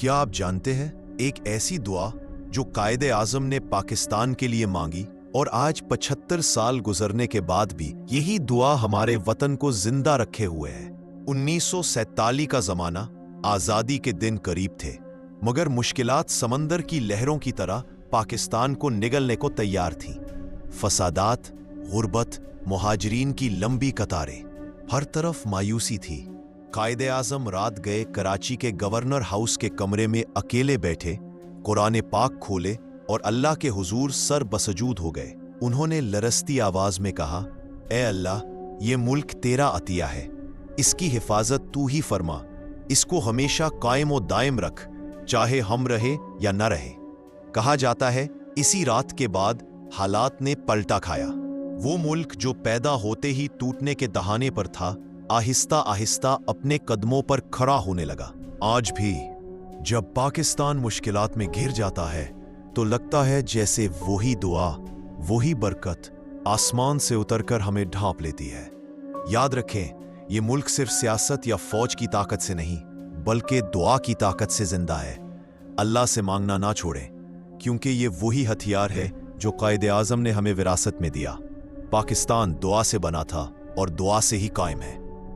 क्या आप जानते हैं एक ऐसी दुआ जो कायदे आजम ने पाकिस्तान के लिए मांगी और आज 75 साल गुजरने के बाद भी यही दुआ हमारे वतन को जिंदा रखे हुए है। 1947 का जमाना, आजादी के दिन करीब थे, मगर मुश्किलात समंदर की लहरों की तरह पाकिस्तान को निगलने को तैयार थीं। फसादात, गुर्बत, मुहाजिरीन की लंबी कतारें, हर तरफ मायूसी थी। कायदे आजम रात गए कराची के गवर्नर हाउस के कमरे में अकेले बैठे, कुरान पाक खोले और अल्लाह के हुजूर सर बसजूद हो गए। उन्होंने लरसती आवाज में कहा, ए अल्लाह, ये मुल्क तेरा अतिया है, इसकी हिफाजत तू ही फरमा, इसको हमेशा कायम व दायम रख, चाहे हम रहे या न रहे। कहा जाता है इसी रात के बाद हालात ने पलटा खाया। वो मुल्क जो पैदा होते ही टूटने के दहाने पर था, आहिस्ता आहिस्ता अपने कदमों पर खड़ा होने लगा। आज भी जब पाकिस्तान मुश्किलात में घिर जाता है तो लगता है जैसे वही दुआ, वही बरकत आसमान से उतरकर हमें ढांप लेती है। याद रखें, ये मुल्क सिर्फ सियासत या फौज की ताकत से नहीं, बल्कि दुआ की ताकत से जिंदा है। अल्लाह से मांगना ना छोड़ें, क्योंकि ये वही हथियार है जो कायदे आजम ने हमें विरासत में दिया। पाकिस्तान दुआ से बना था और दुआ से ही कायम है।